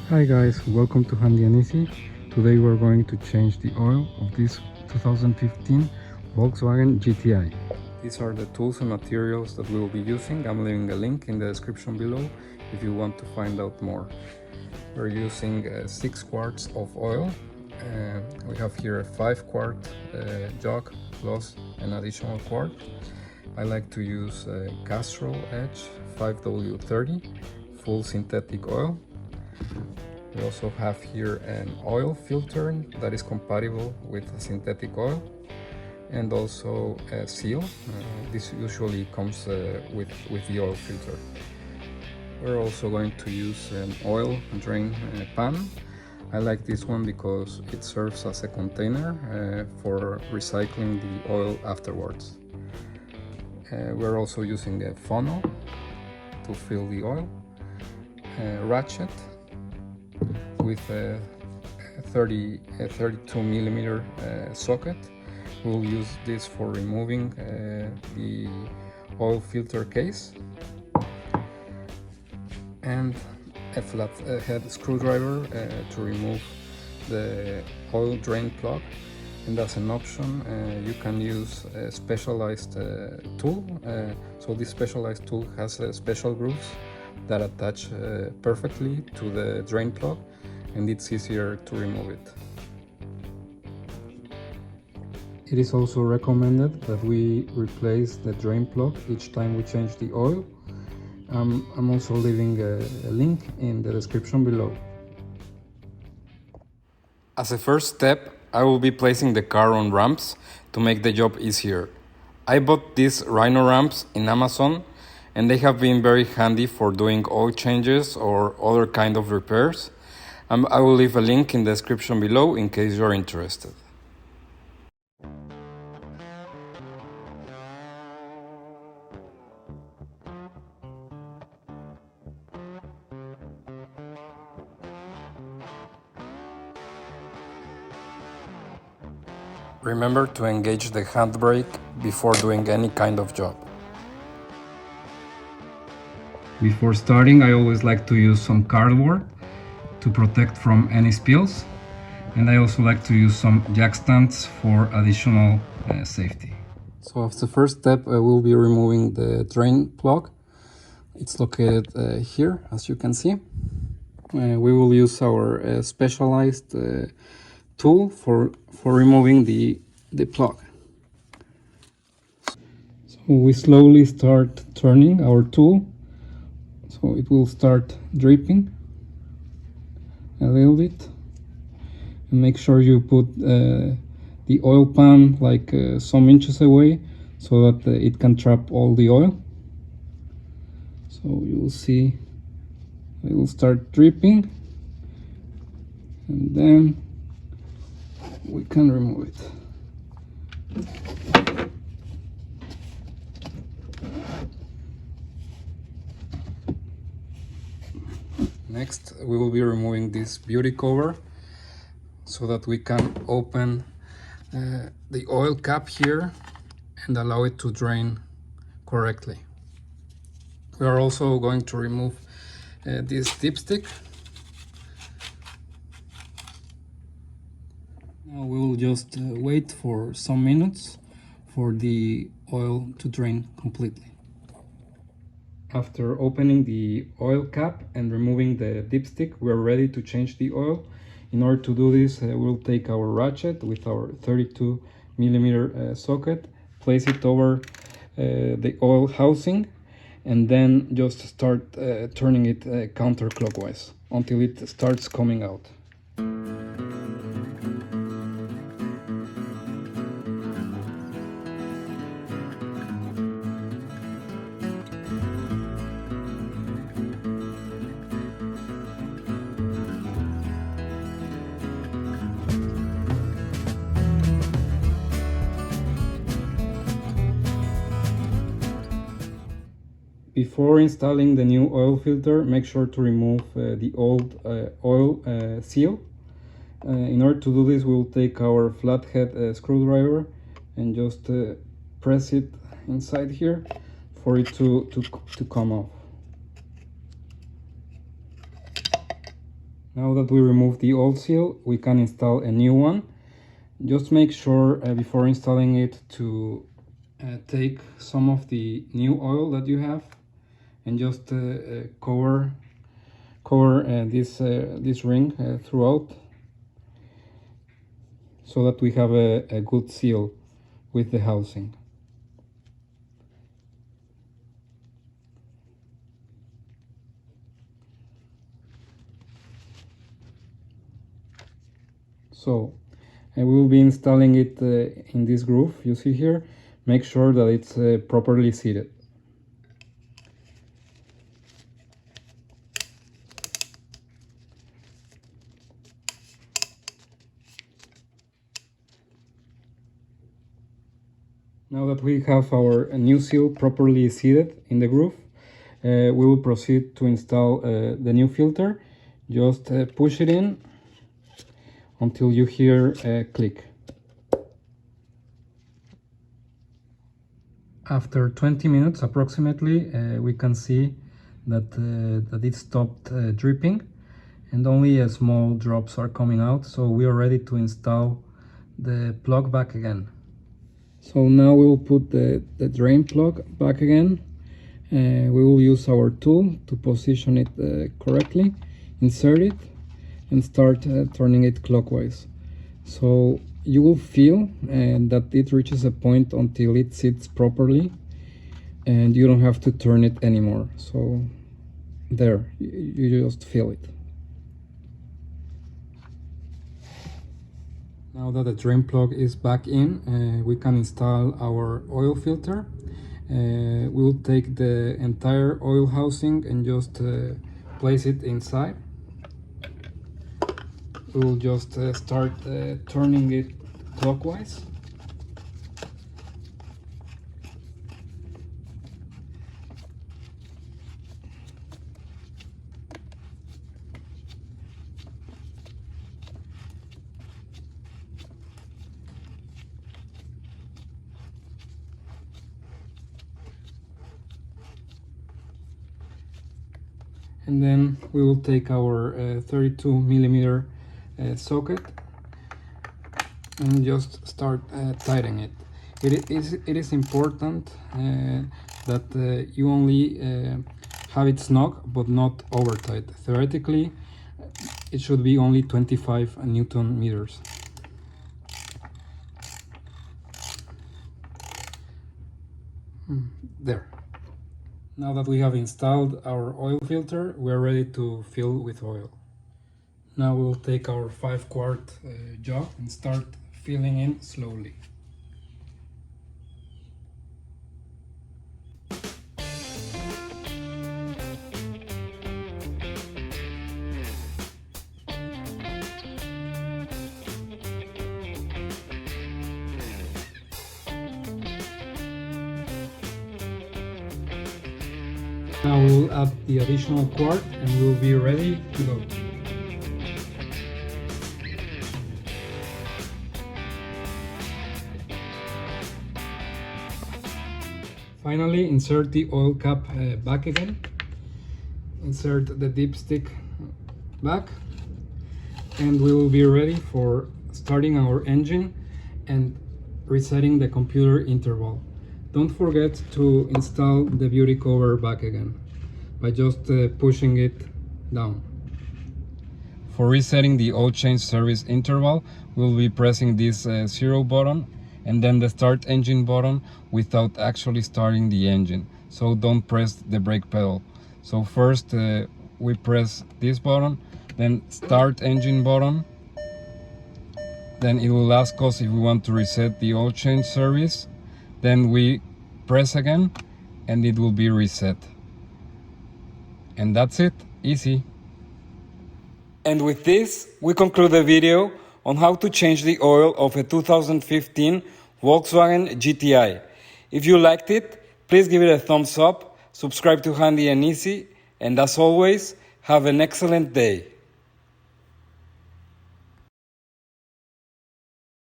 Hi guys, welcome to Handy and Easy. Today we're going to change the oil of this 2015 Volkswagen GTI. These are the tools and materials that we will be using. I'm leaving a link in the description below if you want to find out more. We're using 6 quarts of oil. We have here a 5 quart jug plus an additional quart. I like to use Castrol Edge 5W30 full synthetic oil. We also have here an oil filter that is compatible with synthetic oil, and also a seal. This usually comes with the oil filter. We're also going to use an oil drain pan. I like this one because it serves as a container for recycling the oil afterwards. We're also using a funnel to fill the oil, a ratchet with a 32 millimeter socket. We'll use this for removing the oil filter case, and a flathead screwdriver to remove the oil drain plug. And as an option, you can use a specialized tool. So this specialized tool has special grooves that attach perfectly to the drain plug, and it's easier to remove it. It is also recommended that we replace the drain plug each time we change the oil. I'm also leaving a link in the description below. As a first step, I will be placing the car on ramps to make the job easier. I bought these Rhino ramps in Amazon, and they have been very handy for doing oil changes or other kind of repairs. I will leave a link in the description below in case you're interested. Remember to engage the handbrake before doing any kind of job. Before starting, I always like to use some cardboard to protect from any spills, and I also like to use some jack stands for additional safety. So as the first step, we'll be removing the drain plug. It's located here, as you can see. We will use our specialized tool for removing the plug. So we slowly start turning our tool, so it will start dripping a little bit. And make sure you put the oil pan like some inches away so that it can trap all the oil. So you will see it will start dripping, and then we can remove it. Next, we will be removing this beauty cover so that we can open the oil cap here and allow it to drain correctly. We are also going to remove this dipstick. Now we will just wait for some minutes for the oil to drain completely. After opening the oil cap and removing the dipstick, we're ready to change the oil. In order to do this, we'll take our ratchet with our 32 millimeter socket, place it over the oil housing, and then just start turning it counterclockwise until it starts coming out. Before installing the new oil filter, make sure to remove the old oil seal. In order to do this, we'll take our flathead screwdriver and just press it inside here for it to come off. Now that we remove the old seal, we can install a new one. Just make sure before installing it to take some of the new oil that you have and just cover this ring throughout, so that we have a good seal with the housing. So we will be installing it in this groove you see here. Make sure that it's properly seated. Now that we have our new seal properly seated in the groove, we will proceed to install the new filter. Just push it in until you hear a click. After 20 minutes approximately, we can see that it stopped dripping and only small drops are coming out, so we are ready to install the plug back again. So now we will put the drain plug back again. We will use our tool to position it correctly, insert it, and start turning it clockwise. So you will feel that it reaches a point until it sits properly and you don't have to turn it anymore. So there, you just feel it. Now that the drain plug is back in, we can install our oil filter. We will take the entire oil housing and just place it inside. We will just start turning it clockwise. And then we will take our 32 millimeter socket and just start tightening it. It is important that you only have it snug but not over tight. Theoretically, it should be only 25 Newton meters. There. Now that we have installed our oil filter, we are ready to fill with oil. Now we'll take our 5-quart jug and start filling in slowly. Now we'll add the additional quart and we'll be ready to go. Finally, insert the oil cap back again. Insert the dipstick back and we will be ready for starting our engine and resetting the computer interval. Don't forget to install the beauty cover back again by just pushing it down. For resetting the oil change service interval, we'll be pressing this 0 button and then the start engine button without actually starting the engine. So don't press the brake pedal. So first we press this button, then start engine button. Then it will ask us if we want to reset the oil change service. Then we press again and it will be reset. And that's it, easy. And with this, we conclude the video on how to change the oil of a 2015 Volkswagen GTI. If you liked it, please give it a thumbs up, subscribe to Handy and Easy, and as always, have an excellent day.